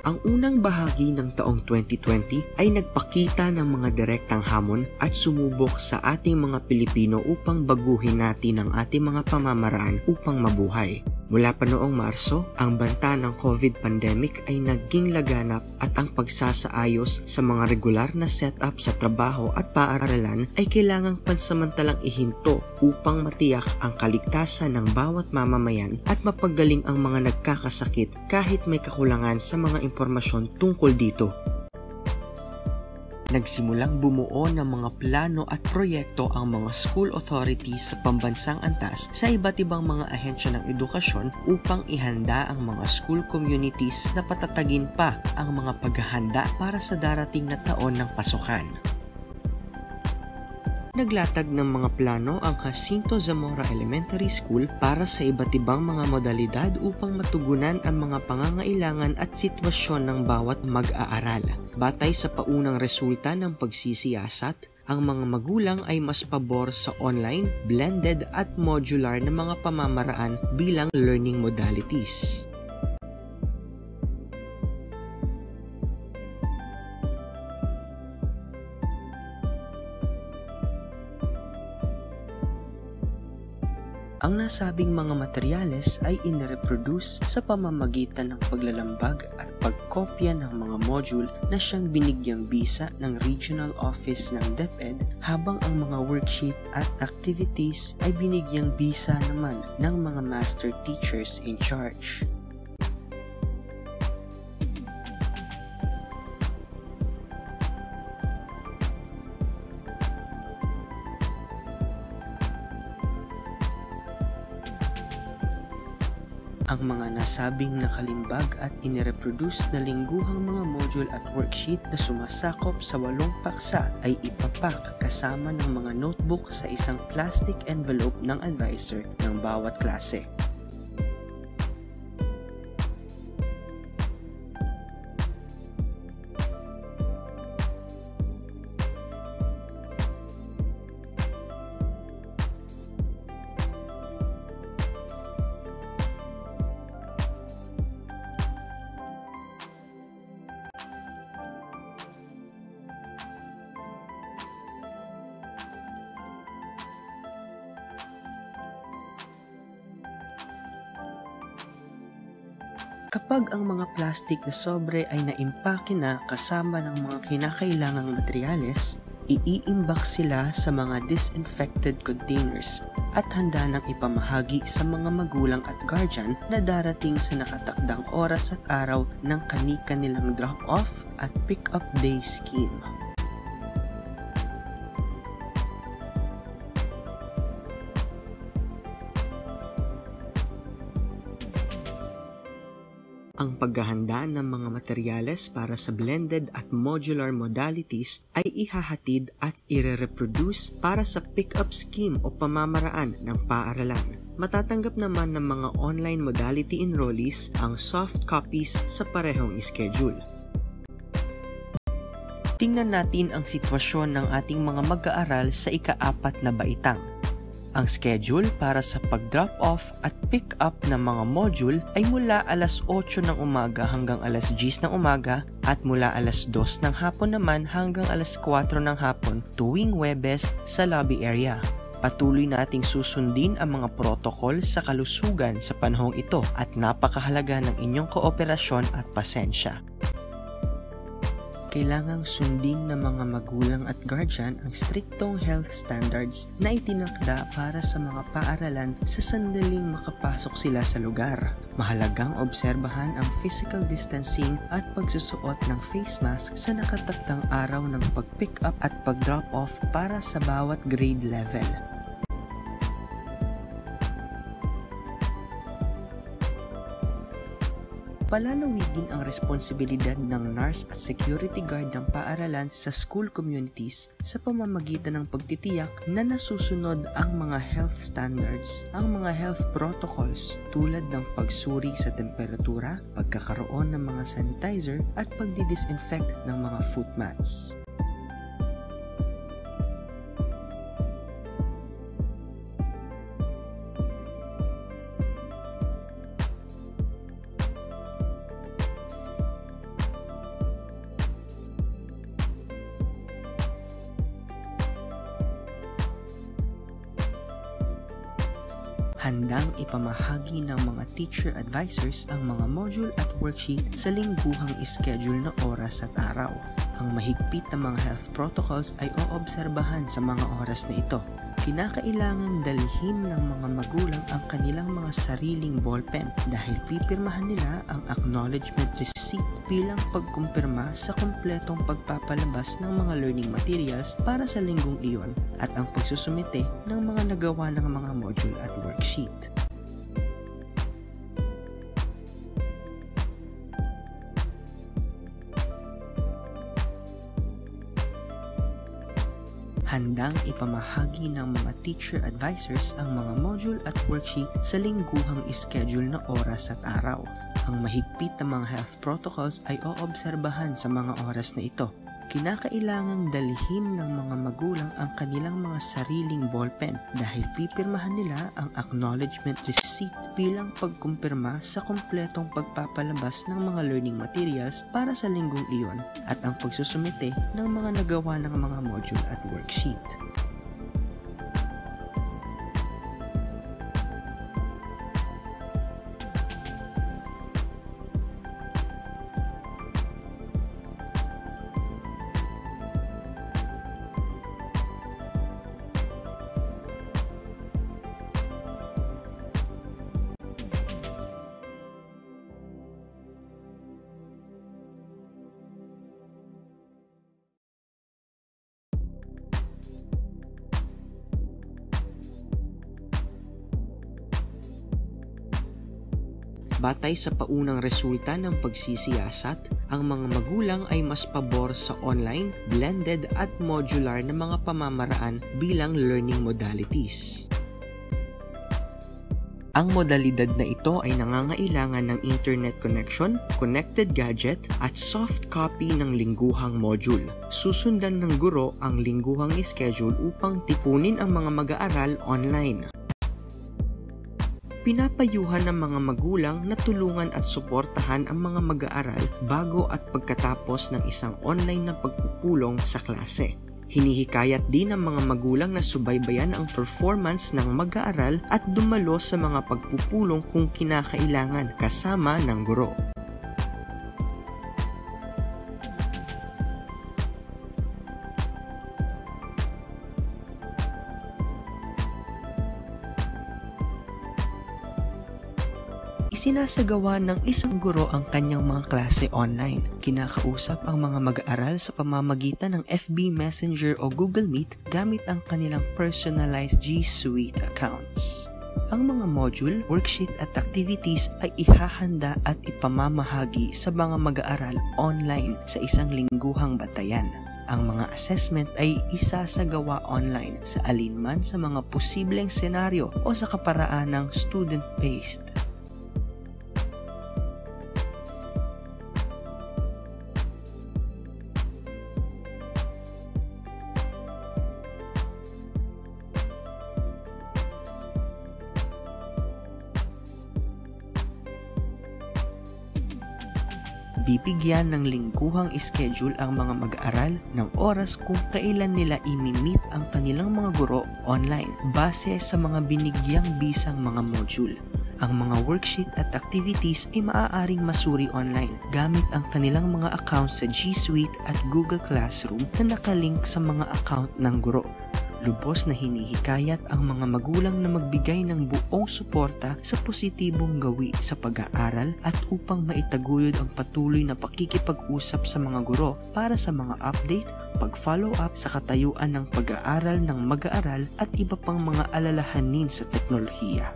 Ang unang bahagi ng taong 2020 ay nagpakita ng mga direktang hamon at sumubok sa ating mga Pilipino upang baguhin natin ang ating mga pamamaraan upang mabuhay. Mula pa noong Marso, ang banta ng COVID pandemic ay naging laganap at ang pagsasaayos sa mga regular na setup sa trabaho at paaralan ay kailangang pansamantalang ihinto upang matiyak ang kaligtasan ng bawat mamamayan at mapagaling ang mga nagkakasakit kahit may kakulangan sa mga impormasyon tungkol dito. Nagsimulang bumuo ng mga plano at proyekto ang mga school authorities sa pambansang antas sa iba't ibang mga ahensya ng edukasyon upang ihanda ang mga school communities na patatagin pa ang mga paghahanda para sa darating na taon ng pasukan. Naglatag ng mga plano ang Jacinto Zamora Elementary School para sa iba't ibang mga modalidad upang matugunan ang mga pangangailangan at sitwasyon ng bawat mag-aaral. Batay sa paunang resulta ng pagsisiyasat, ang mga magulang ay mas pabor sa online, blended at modular na mga pamamaraan bilang learning modalities. Ang nasabing mga materyales ay inireproduce sa pamamagitan ng paglalambag at pagkopya ng mga module na siyang binigyang bisa ng Regional Office ng DepEd, habang ang mga worksheet at activities ay binigyang bisa naman ng mga master teachers in charge. Ang mga nasabing nakalimbag at inireproduce na lingguhang mga module at worksheet na sumasakop sa 8 paksa ay ipapak kasama ng mga notebook sa isang plastic envelope ng advisor ng bawat klase. Kapag ang mga plastic na sobre ay naimpake na kasama ng mga kinakailangang materyales, iiimbak sila sa mga disinfected containers at handa nang ipamahagi sa mga magulang at guardian na darating sa nakatakdang oras at araw ng kani-kanilang drop-off at pick-up day scheme. Ang paghahanda ng mga materyales para sa blended at modular modalities ay ihahatid at ire-reproduce para sa pick-up scheme o pamamaraan ng paaralan. Matatanggap naman ng mga online modality enrollees ang soft copies sa parehong schedule. Tingnan natin ang sitwasyon ng ating mga mag-aaral sa ika-4 na baitang. Ang schedule para sa pag-drop-off at pick-up ng mga module ay mula alas 8 ng umaga hanggang alas 10 ng umaga at mula alas 2 ng hapon naman hanggang alas 4 ng hapon tuwing Huwebes sa lobby area. Patuloy nating susundin ang mga protokol sa kalusugan sa panahong ito at napakahalaga ng inyong kooperasyon at pasensya. Kailangang sundin ng mga magulang at guardian ang striktong health standards na itinakda para sa mga paaralan sa sandaling makapasok sila sa lugar. Mahalagang obserbahan ang physical distancing at pagsusuot ng face mask sa nakatakdang araw ng pag-pick up at pag-drop off para sa bawat grade level. Palalawigin ang responsibilidad ng nurse at security guard ng paaralan sa school communities sa pamamagitan ng pagtitiyak na nasusunod ang mga health standards, ang mga health protocols tulad ng pagsuri sa temperatura, pagkakaroon ng mga sanitizer at pagdidisinfect ng mga foot mats. Handang ipamahagi ng mga teacher advisors ang mga module at worksheet sa lingguhang schedule na oras at araw. Ang mahigpit na mga health protocols ay oobserbahan sa mga oras na ito. Kinakailangang dalhin ng mga magulang ang kanilang mga sariling ballpen dahil pipirmahan nila ang acknowledgement receipt bilang pagkumpirma sa kumpletong pagpapalabas ng mga learning materials para sa linggong iyon at ang pagsusumite ng mga nagawa ng mga module at worksheet. Handang ipamahagi ng mga teacher advisors ang mga module at worksheet sa lingguhang schedule na oras at araw. Ang mahigpit na mga health protocols ay oobserbahan sa mga oras na ito. Kinakailangang dalhin ng mga magulang ang kanilang mga sariling ballpen dahil pipirmahan nila ang acknowledgement receipt bilang pagkumpirma sa kumpletong pagpapalabas ng mga learning materials para sa linggong iyon at ang pagsusumite ng mga nagawa ng mga module at worksheet. Batay sa paunang resulta ng pagsisiyasat, ang mga magulang ay mas pabor sa online, blended at modular na mga pamamaraan bilang learning modalities. Ang modalidad na ito ay nangangailangan ng internet connection, connected gadget at soft copy ng lingguhang module. Susundan ng guro ang lingguhang schedule upang tipunin ang mga mag-aaral online. Pinapayuhan ng mga magulang na tulungan at suportahan ang mga mag-aaral bago at pagkatapos ng isang online na pagpupulong sa klase. Hinihikayat din ng mga magulang na subaybayan ang performance ng mag-aaral at dumalo sa mga pagpupulong kung kinakailangan kasama ng guro. Isinasagawa ng isang guro ang kanyang mga klase online. Kinakausap ang mga mag-aaral sa pamamagitan ng FB Messenger o Google Meet gamit ang kanilang personalized G Suite accounts. Ang mga module, worksheet at activities ay ihahanda at ipamamahagi sa mga mag-aaral online sa isang lingguhang batayan. Ang mga assessment ay isasagawa online sa alinman sa mga posibleng senaryo o sa kaparaan ng student-based. Bibigyan ng lingguhang schedule ang mga mag-aaral ng oras kung kailan nila imi-meet ang kanilang mga guro online base sa mga binigyang bisang mga module. Ang mga worksheet at activities ay maaaring masuri online gamit ang kanilang mga accounts sa G Suite at Google Classroom na nakalink sa mga account ng guro. Lubos na hinihikayat ang mga magulang na magbigay ng buong suporta sa positibong gawi sa pag-aaral at upang maitaguyod ang patuloy na pakikipag-usap sa mga guro para sa mga update, pag-follow up sa katayuan ng pag-aaral ng mag-aaral at iba pang mga alalahanin sa teknolohiya.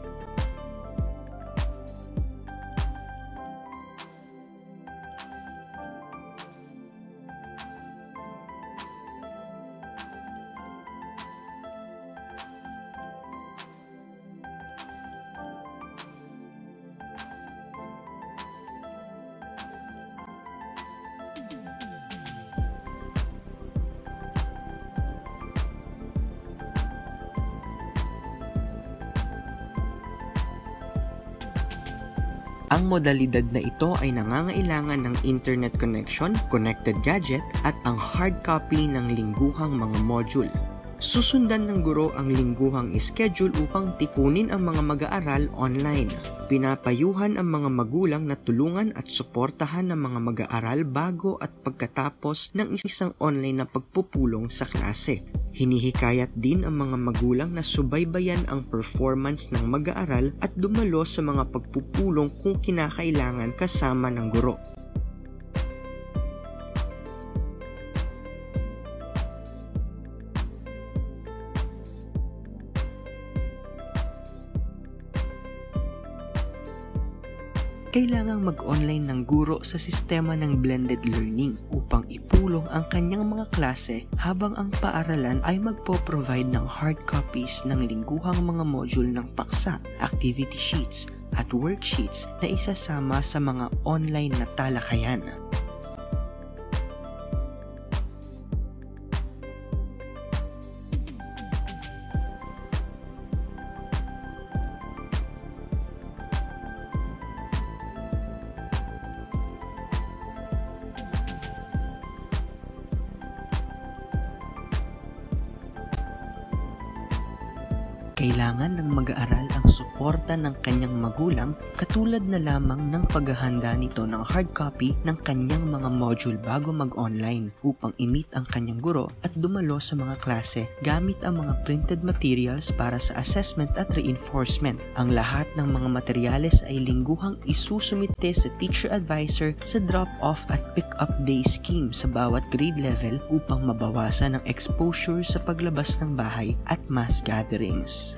Ang modalidad na ito ay nangangailangan ng internet connection, connected gadget at ang hard copy ng lingguhang mga module. Susundan ng guro ang lingguhang schedule upang tipunin ang mga mag-aaral online. Pinapayuhan ang mga magulang na tulungan at suportahan ang mga mag-aaral bago at pagkatapos ng isang online na pagpupulong sa klase. Hinihikayat din ang mga magulang na subaybayan ang performance ng mag-aaral at dumalo sa mga pagpupulong kung kinakailangan kasama ng guro. Kailangang mag-online ng guro sa sistema ng blended learning upang ipulong ang kanyang mga klase habang ang paaralan ay magpo-provide ng hard copies ng lingguhang mga module ng paksa, activity sheets at worksheets na isasama sa mga online na talakayan. Kailangan ng mag-aaral ang suporta ng kanyang magulang katulad na lamang ng paghahanda nito ng hard copy ng kanyang mga module bago mag-online upang i-meet ang kanyang guro at dumalo sa mga klase gamit ang mga printed materials para sa assessment at reinforcement. Ang lahat ng mga materyales ay lingguhang isusumite sa teacher advisor sa drop-off at pick-up day scheme sa bawat grade level upang mabawasan ang exposure sa paglabas ng bahay at mass gatherings.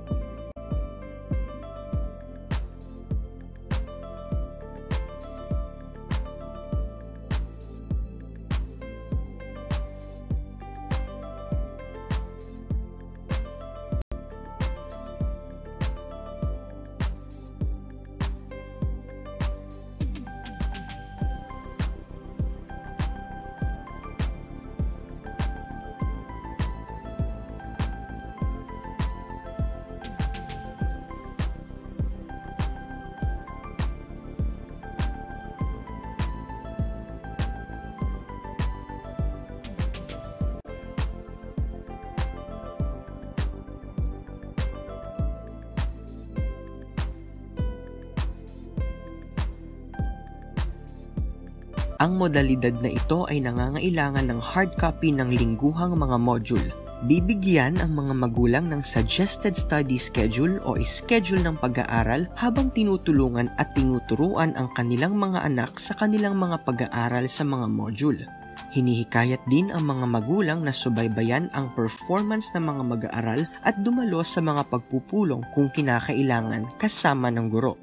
Ang modalidad na ito ay nangangailangan ng hard copy ng lingguhang mga module. Bibigyan ang mga magulang ng suggested study schedule o schedule ng pag-aaral habang tinutulungan at tinuturuan ang kanilang mga anak sa kanilang mga pag-aaral sa mga module. Hinihikayat din ang mga magulang na subaybayan ang performance ng mga mag-aaral at dumalo sa mga pagpupulong kung kinakailangan kasama ng guro.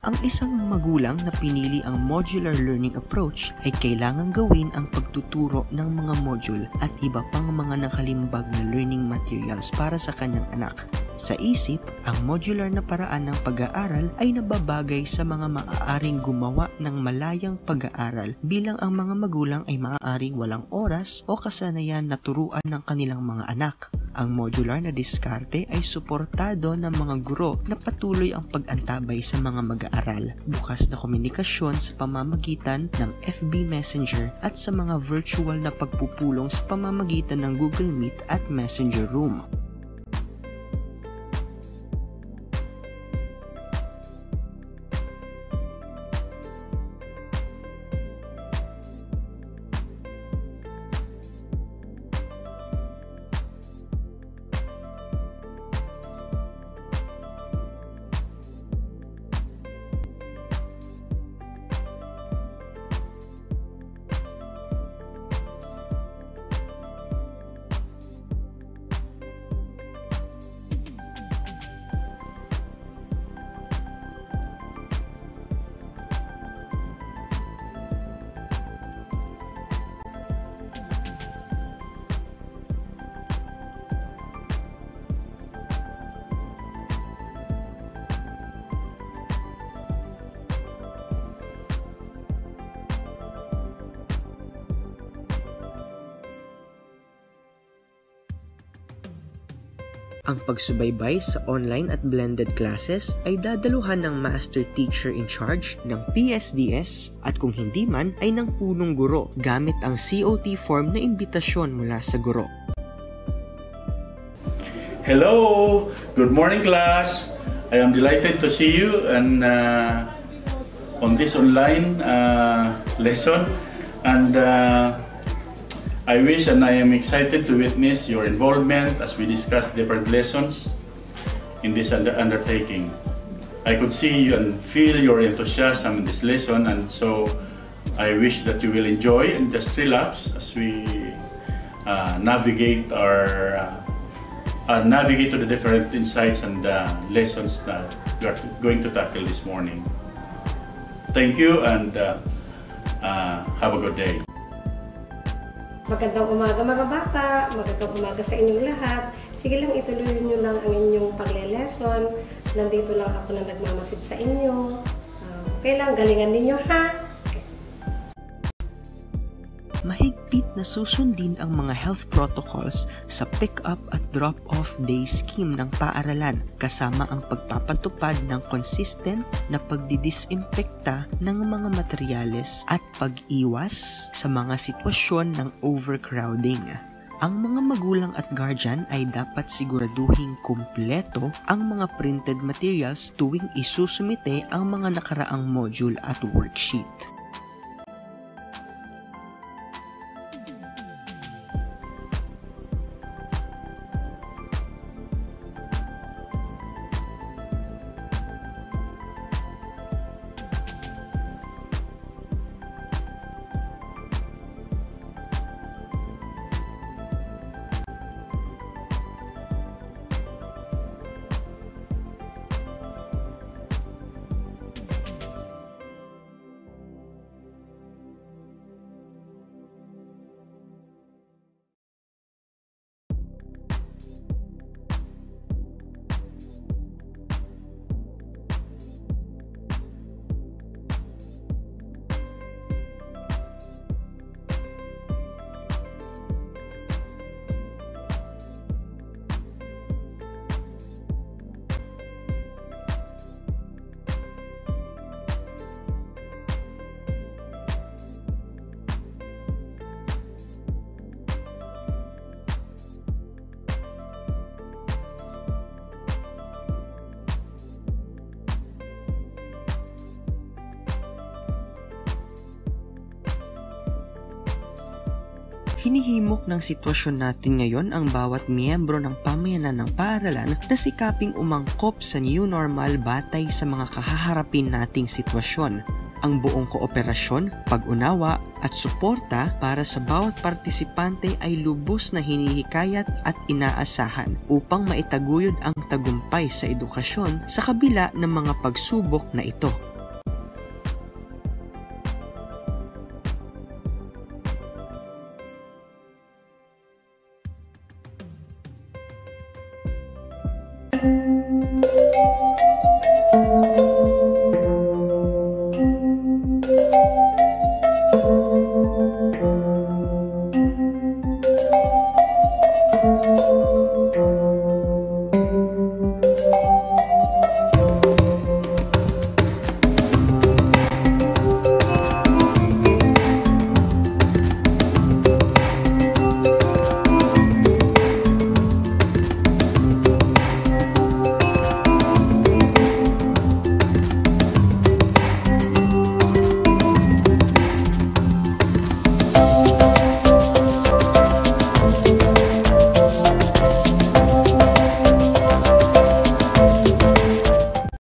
Ang isang magulang na pinili ang modular learning approach ay kailangang gawin ang pagtuturo ng mga module at iba pang mga nakalimbag na learning materials para sa kanyang anak. Sa isip, ang modular na paraan ng pag-aaral ay nababagay sa mga maaaring gumawa ng malayang pag-aaral bilang ang mga magulang ay maaaring walang oras o kasanayan na turuan ng kanilang mga anak. Ang modular na diskarte ay suportado ng mga guro na patuloy ang pag-antabay sa mga mag-aaral, bukas na komunikasyon sa pamamagitan ng FB Messenger at sa mga virtual na pagpupulong sa pamamagitan ng Google Meet at Messenger Room. Ang pagsubaybay sa online at blended classes ay dadaluhan ng Master Teacher in Charge ng PSDS at kung hindi man ay ng punong guro gamit ang COT form na imbitasyon mula sa guro. Hello! Good morning, class! I am delighted to see you and on this online lesson, and I wish and I am excited to witness your involvement as we discuss different lessons in this undertaking. I could see and feel your enthusiasm in this lesson, and so I wish that you will enjoy and just relax as we navigate to the different insights and lessons that we are going to tackle this morning. Thank you and have a good day. Magandang umaga mga bata, magandang umaga sa inyong lahat. Sige lang, ituloy nyo lang ang inyong pagle-lesson. Nandito lang ako na nagmamasid sa inyo. Okay lang, galingan ninyo ha. Mahigpit na susundin ang mga health protocols sa pick-up at drop-off day scheme ng paaralan kasama ang pagpapatupad ng consistent na pagdidisinfekta ng mga materyales at pag-iwas sa mga sitwasyon ng overcrowding. Ang mga magulang at guardian ay dapat siguraduhing kumpleto ang mga printed materials tuwing isusumite ang mga nakaraang module at worksheet. Hinihimok ng sitwasyon natin ngayon ang bawat miyembro ng pamayanan ng paaralan na sikaping umangkop sa new normal batay sa mga kahaharapin nating sitwasyon. Ang buong kooperasyon, pag-unawa at suporta para sa bawat partisipante ay lubos na hinihikayat at inaasahan upang maitaguyod ang tagumpay sa edukasyon sa kabila ng mga pagsubok na ito.